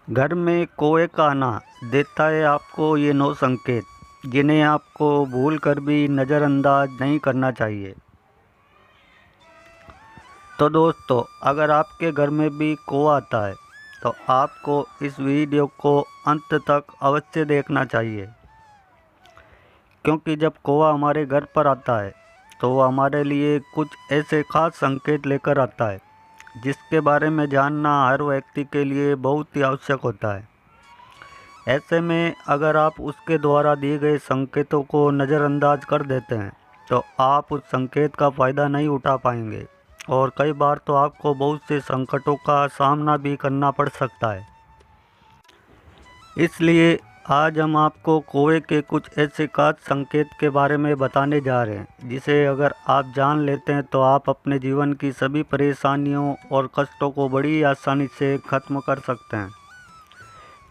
घर में कौवे का आना देता है आपको ये 9 संकेत, जिन्हें आपको भूल कर भी नज़रअंदाज नहीं करना चाहिए। तो दोस्तों, अगर आपके घर में भी कौवा आता है तो आपको इस वीडियो को अंत तक अवश्य देखना चाहिए, क्योंकि जब कौवा हमारे घर पर आता है तो वह हमारे लिए कुछ ऐसे खास संकेत लेकर आता है जिसके बारे में जानना हर व्यक्ति के लिए बहुत ही आवश्यक होता है। ऐसे में अगर आप उसके द्वारा दिए गए संकेतों को नज़रअंदाज कर देते हैं तो आप उस संकेत का फ़ायदा नहीं उठा पाएंगे और कई बार तो आपको बहुत से संकटों का सामना भी करना पड़ सकता है। इसलिए आज हम आपको कौवे के कुछ ऐसे खास संकेत के बारे में बताने जा रहे हैं जिसे अगर आप जान लेते हैं तो आप अपने जीवन की सभी परेशानियों और कष्टों को बड़ी आसानी से ख़त्म कर सकते हैं।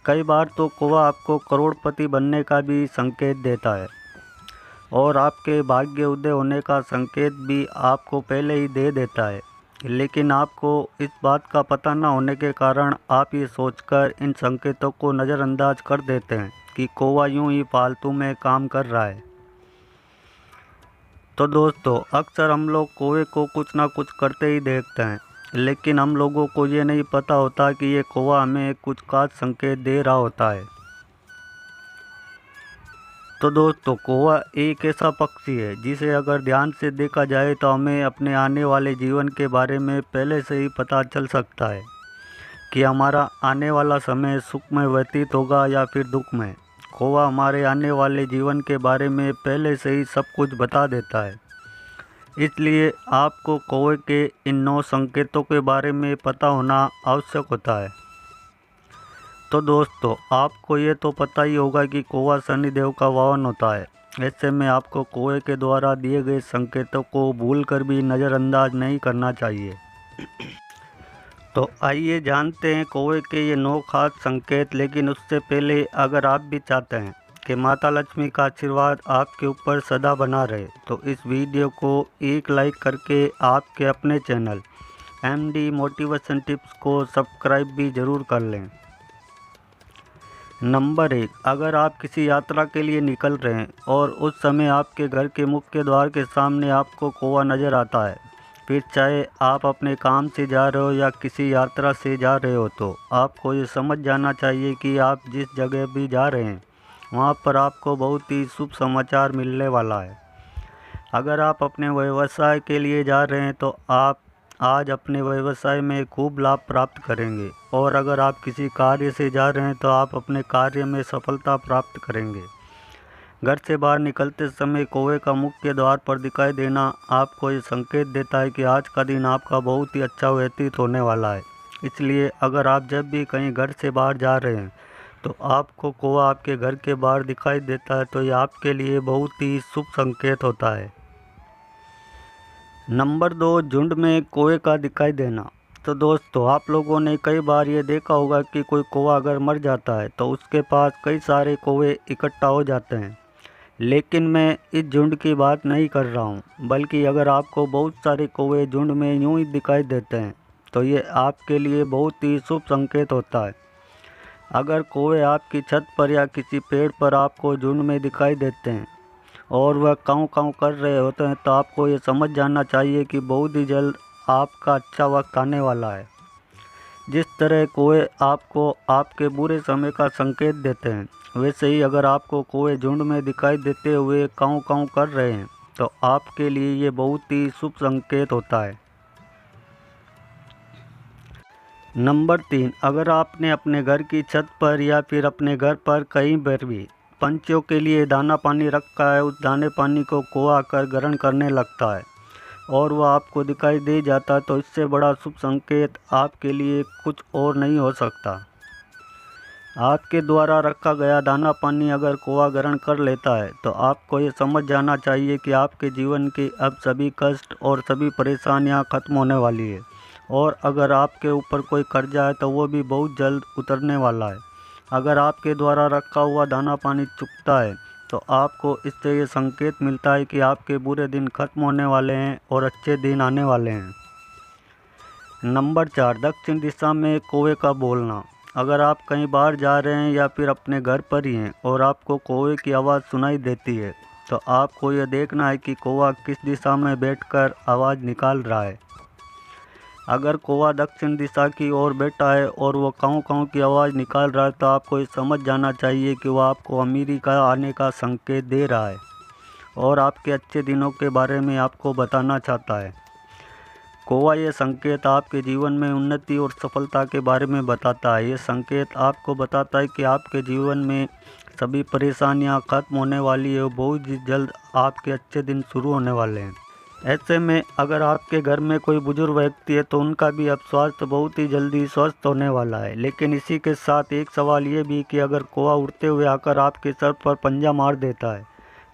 कई बार तो कौवा आपको करोड़पति बनने का भी संकेत देता है और आपके भाग्य उदय होने का संकेत भी आपको पहले ही दे देता है, लेकिन आपको इस बात का पता न होने के कारण आप ये सोचकर इन संकेतों को नज़रअंदाज कर देते हैं कि कौवा यूं ही फालतू में काम कर रहा है। तो दोस्तों, अक्सर हम लोग कौवे को कुछ ना कुछ करते ही देखते हैं, लेकिन हम लोगों को ये नहीं पता होता कि ये कौवा हमें कुछ खास संकेत दे रहा होता है। तो दोस्तों, कौवा एक ऐसा पक्षी है जिसे अगर ध्यान से देखा जाए तो हमें अपने आने वाले जीवन के बारे में पहले से ही पता चल सकता है कि हमारा आने वाला समय सुख में व्यतीत होगा या फिर दुख में। कौवा हमारे आने वाले जीवन के बारे में पहले से ही सब कुछ बता देता है, इसलिए आपको कौवे के इन 9 संकेतों के बारे में पता होना आवश्यक होता है। तो दोस्तों, आपको ये तो पता ही होगा कि कौवा शनिदेव का वाहन होता है। ऐसे में आपको कौवे के द्वारा दिए गए संकेतों को भूलकर भी नज़रअंदाज नहीं करना चाहिए। तो आइए जानते हैं कौवे के ये 9 खास संकेत, लेकिन उससे पहले अगर आप भी चाहते हैं कि माता लक्ष्मी का आशीर्वाद आपके ऊपर सदा बना रहे तो इस वीडियो को एक लाइक करके आपके अपने चैनल MD मोटिवेशन टिप्स को सब्सक्राइब भी ज़रूर कर लें। नंबर 1, अगर आप किसी यात्रा के लिए निकल रहे हैं और उस समय आपके घर के मुख्य द्वार के सामने आपको कौवा नज़र आता है, फिर चाहे आप अपने काम से जा रहे हो या किसी यात्रा से जा रहे हो, तो आपको ये समझ जाना चाहिए कि आप जिस जगह भी जा रहे हैं वहाँ पर आपको बहुत ही शुभ समाचार मिलने वाला है। अगर आप अपने व्यवसाय के लिए जा रहे हैं तो आप आज अपने व्यवसाय में खूब लाभ प्राप्त करेंगे, और अगर आप किसी कार्य से जा रहे हैं तो आप अपने कार्य में सफलता प्राप्त करेंगे। घर से बाहर निकलते समय कौवे का मुख्य द्वार पर दिखाई देना आपको ये संकेत देता है कि आज का दिन आपका बहुत ही अच्छा व्यतीत होने वाला है। इसलिए अगर आप जब भी कहीं घर से बाहर जा रहे हैं तो आपको कौवा आपके घर के बाहर दिखाई देता है तो ये आपके लिए बहुत ही शुभ संकेत होता है। नंबर 2, झुंड में कौवे का दिखाई देना। तो दोस्तों, आप लोगों ने कई बार ये देखा होगा कि कोई कौवा अगर मर जाता है तो उसके पास कई सारे कौवे इकट्ठा हो जाते हैं, लेकिन मैं इस झुंड की बात नहीं कर रहा हूँ, बल्कि अगर आपको बहुत सारे कौवे झुंड में यूं ही दिखाई देते हैं तो ये आपके लिए बहुत ही शुभ संकेत होता है। अगर कौवे आपकी छत पर या किसी पेड़ पर आपको झुंड में दिखाई देते हैं और वह काँव काँव कर रहे होते हैं तो आपको ये समझ जाना चाहिए कि बहुत ही जल्द आपका अच्छा वक्त आने वाला है। जिस तरह कौवे आपको आपके बुरे समय का संकेत देते हैं, वैसे ही अगर आपको कौवे झुंड में दिखाई देते हुए काँव काँव कर रहे हैं तो आपके लिए ये बहुत ही शुभ संकेत होता है। नंबर 3, अगर आपने अपने घर की छत पर या फिर अपने घर पर कहीं पर भी पंछियों के लिए दाना पानी रखा है, उस दाने पानी को कौवा आकर ग्रहण करने लगता है और वह आपको दिखाई दे जाता है, तो इससे बड़ा शुभ संकेत आपके लिए कुछ और नहीं हो सकता। आपके द्वारा रखा गया दाना पानी अगर कौवा ग्रहण कर लेता है तो आपको ये समझ जाना चाहिए कि आपके जीवन के अब सभी कष्ट और सभी परेशानियां खत्म होने वाली है, और अगर आपके ऊपर कोई कर्जा है तो वो भी बहुत जल्द उतरने वाला है। अगर आपके द्वारा रखा हुआ दाना पानी चुकता है तो आपको इससे ये संकेत मिलता है कि आपके बुरे दिन खत्म होने वाले हैं और अच्छे दिन आने वाले हैं। नंबर 4, दक्षिण दिशा में कौवे का बोलना। अगर आप कहीं बाहर जा रहे हैं या फिर अपने घर पर ही हैं और आपको कौवे की आवाज़ सुनाई देती है तो आपको यह देखना है कि कौवा किस दिशा में बैठकर आवाज़ निकाल रहा है। अगर कौवा दक्षिण दिशा की ओर बैठा है और वो काऊ काऊ की आवाज़ निकाल रहा है तो आपको ये समझ जाना चाहिए कि वह आपको अमीरी का आने का संकेत दे रहा है और आपके अच्छे दिनों के बारे में आपको बताना चाहता है। कौवा ये संकेत आपके जीवन में उन्नति और सफलता के बारे में बताता है। ये संकेत आपको बताता है कि आपके जीवन में सभी परेशानियां खत्म होने वाली है और बहुत ही जल्द आपके अच्छे दिन शुरू होने वाले हैं। ऐसे में अगर आपके घर में कोई बुजुर्ग व्यक्ति है तो उनका भी अब स्वास्थ्य बहुत ही जल्दी स्वस्थ होने वाला है। लेकिन इसी के साथ एक सवाल ये भी कि अगर कौवा उड़ते हुए आकर आपके सर पर पंजा मार देता है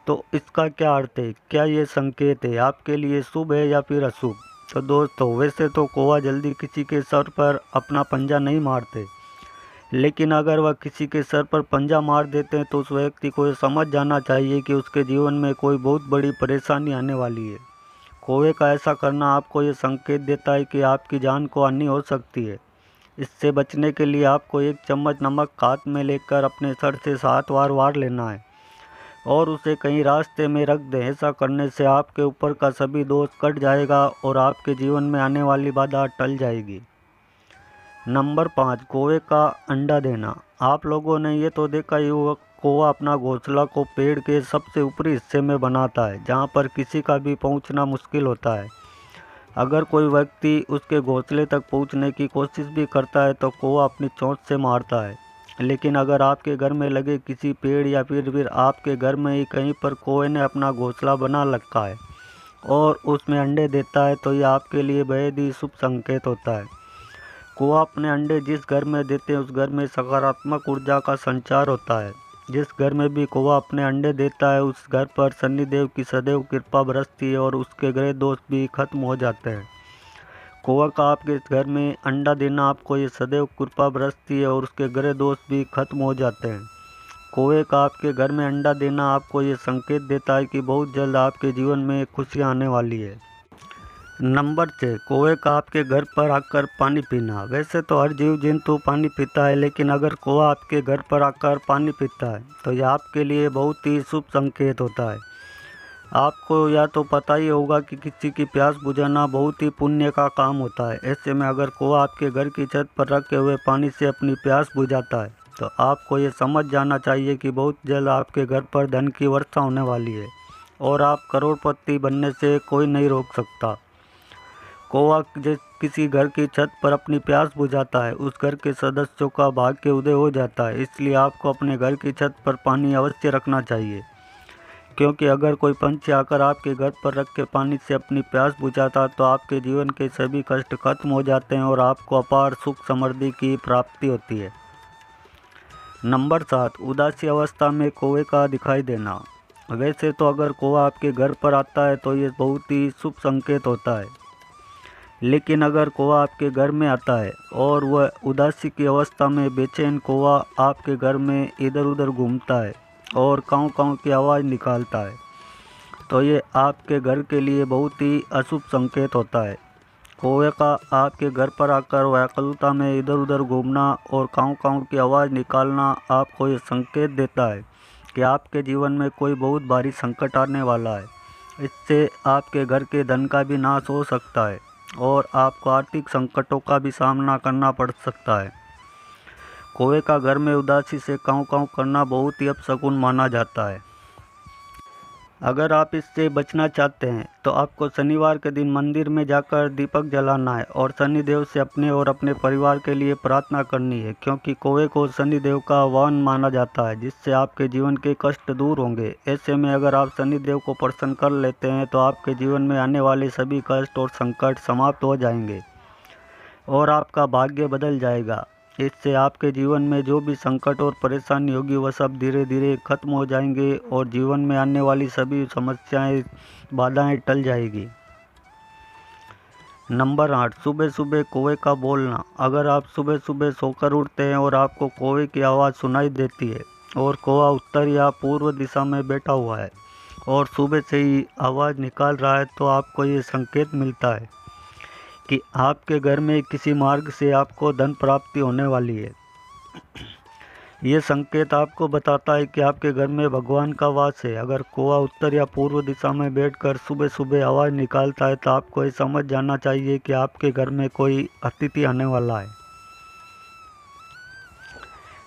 तो इसका क्या अर्थ है? क्या ये संकेत है आपके लिए शुभ है या फिर अशुभ? तो दोस्तों, वैसे तो कौवा जल्दी किसी के सर पर अपना पंजा नहीं मारते, लेकिन अगर वह किसी के सर पर पंजा मार देते हैं तो उस व्यक्ति को ये समझ जाना चाहिए कि उसके जीवन में कोई बहुत बड़ी परेशानी आने वाली है। कौवे का ऐसा करना आपको ये संकेत देता है कि आपकी जान को हानि हो सकती है। इससे बचने के लिए आपको एक चम्मच नमक हाथ में लेकर अपने सर से 7 बार वार लेना है और उसे कहीं रास्ते में रख दें। ऐसा करने से आपके ऊपर का सभी दोष कट जाएगा और आपके जीवन में आने वाली बाधा टल जाएगी। नंबर 5, कौवे का अंडा देना। आप लोगों ने ये तो देखा ही होगा, कौवा अपना घोंसला को पेड़ के सबसे ऊपरी हिस्से में बनाता है जहाँ पर किसी का भी पहुँचना मुश्किल होता है। अगर कोई व्यक्ति उसके घोंसले तक पहुँचने की कोशिश भी करता है तो कौवा अपनी चोंच से मारता है। लेकिन अगर आपके घर में लगे किसी पेड़ या फिर आपके घर में ही कहीं पर कौवे ने अपना घोंसला बना रखा है और उसमें अंडे देता है तो यह आपके लिए बेहद ही शुभ संकेत होता है। कौवा अपने अंडे जिस घर में देते हैं उस घर में सकारात्मक ऊर्जा का संचार होता है। जिस घर में भी कौवा अपने अंडे देता है उस घर पर शनिदेव की सदैव कृपा बरसती है और उसके ग्रह दोष भी खत्म हो जाते हैं। कौवा का आपके घर में अंडा देना आपको ये सदैव कृपा बरसती है और उसके ग्रह दोष भी खत्म हो जाते हैं। कौवे का आपके घर में अंडा देना आपको ये संकेत देता है कि बहुत जल्द आपके जीवन में खुशियाँ आने वाली है। नंबर 6, कौवे का आपके घर पर आकर पानी पीना। वैसे तो हर जीव जंतु पानी पीता है, लेकिन अगर कौवा आपके घर पर आकर पानी पीता है तो यह आपके लिए बहुत ही शुभ संकेत होता है। आपको या तो पता ही होगा कि किसी की प्यास बुझाना बहुत ही पुण्य का काम होता है। ऐसे में अगर कौवा आपके घर की छत पर रखे हुए पानी से अपनी प्यास बुझाता है तो आपको ये समझ जाना चाहिए कि बहुत जल्द आपके घर पर धन की वर्षा होने वाली है और आप करोड़पति बनने से कोई नहीं रोक सकता। कौवा जिस किसी घर की छत पर अपनी प्यास बुझाता है उस घर के सदस्यों का भाग्य उदय हो जाता है। इसलिए आपको अपने घर की छत पर पानी अवश्य रखना चाहिए, क्योंकि अगर कोई पंछी आकर आपके घर पर रख के पानी से अपनी प्यास बुझाता तो आपके जीवन के सभी कष्ट खत्म हो जाते हैं और आपको अपार सुख समृद्धि की प्राप्ति होती है। नंबर 7, उदासी अवस्था में कौवे का दिखाई देना। वैसे तो अगर कौवा आपके घर पर आता है तो ये बहुत ही शुभ संकेत होता है, लेकिन अगर कौवा आपके घर में आता है और वह उदासी की अवस्था में बेचैन कौवा आपके घर में इधर उधर घूमता है और काऊ काऊ की आवाज़ निकालता है तो ये आपके घर के लिए बहुत ही अशुभ संकेत होता है। कौवे का आपके घर पर आकर व्याकुलता में इधर उधर घूमना और काऊ काऊ की आवाज़ निकालना आपको ये संकेत देता है कि आपके जीवन में कोई बहुत भारी संकट आने वाला है। इससे आपके घर के धन का भी नाश हो सकता है और आपको आर्थिक संकटों का भी सामना करना पड़ सकता है। कौवे का घर में उदासी से काऊ काऊ करना बहुत ही अपशकुन माना जाता है। अगर आप इससे बचना चाहते हैं तो आपको शनिवार के दिन मंदिर में जाकर दीपक जलाना है और शनिदेव से अपने और अपने परिवार के लिए प्रार्थना करनी है, क्योंकि कौवे को शनिदेव का वाहन माना जाता है, जिससे आपके जीवन के कष्ट दूर होंगे। ऐसे में अगर आप शनिदेव को प्रसन्न कर लेते हैं तो आपके जीवन में आने वाले सभी कष्ट और संकट समाप्त हो जाएंगे और आपका भाग्य बदल जाएगा। इससे आपके जीवन में जो भी संकट और परेशानी होगी वह सब धीरे धीरे खत्म हो जाएंगे और जीवन में आने वाली सभी समस्याएं, बाधाएं टल जाएगी। नंबर 8, सुबह सुबह कौवे का बोलना। अगर आप सुबह सुबह सोकर उठते हैं और आपको कौवे की आवाज़ सुनाई देती है और कौवा उत्तर या पूर्व दिशा में बैठा हुआ है और सुबह से ही आवाज़ निकाल रहा है तो आपको ये संकेत मिलता है कि आपके घर में किसी मार्ग से आपको धन प्राप्ति होने वाली है। ये संकेत आपको बताता है कि आपके घर में भगवान का वास है। अगर कौवा उत्तर या पूर्व दिशा में बैठकर सुबह सुबह आवाज़ निकालता है तो आपको ये समझ जाना चाहिए कि आपके घर में कोई अतिथि आने वाला है।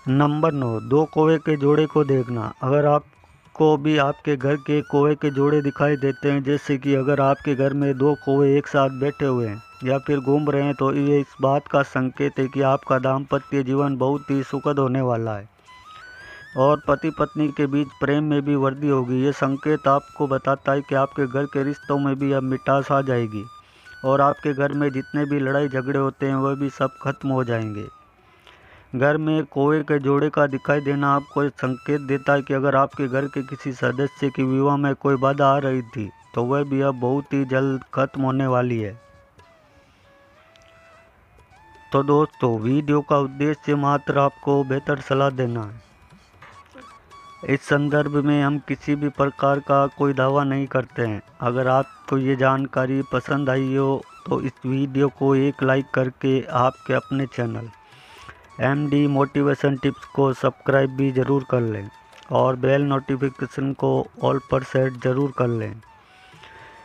नंबर 9, दो कौवे के जोड़े को देखना। अगर आपको भी आपके घर के कौवे के जोड़े दिखाई देते हैं, जैसे कि अगर आपके घर में दो कौवे एक साथ बैठे हुए हैं या फिर घूम रहे हैं, तो ये इस बात का संकेत है कि आपका दाम्पत्य जीवन बहुत ही सुखद होने वाला है और पति पत्नी के बीच प्रेम में भी वृद्धि होगी। ये संकेत आपको बताता है कि आपके घर के रिश्तों में भी अब मिठास आ जाएगी और आपके घर में जितने भी लड़ाई झगड़े होते हैं वह भी सब खत्म हो जाएंगे। घर में कौवे के जोड़े का दिखाई देना आपको एक संकेत देता है कि अगर आपके घर के किसी सदस्य की विवाह में कोई बाधा आ रही थी तो वह भी अब बहुत ही जल्द खत्म होने वाली है। तो दोस्तों, वीडियो का उद्देश्य मात्र आपको बेहतर सलाह देना है। इस संदर्भ में हम किसी भी प्रकार का कोई दावा नहीं करते हैं। अगर आपको ये जानकारी पसंद आई हो तो इस वीडियो को एक लाइक करके आपके अपने चैनल MD मोटिवेशन टिप्स को सब्सक्राइब भी ज़रूर कर लें और बेल नोटिफिकेशन को ऑल पर सेट ज़रूर कर लें।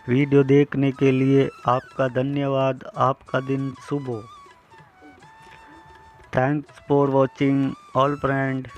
वीडियो देखने के लिए आपका धन्यवाद। आपका दिन शुभ हो। Thanks for watching all friend.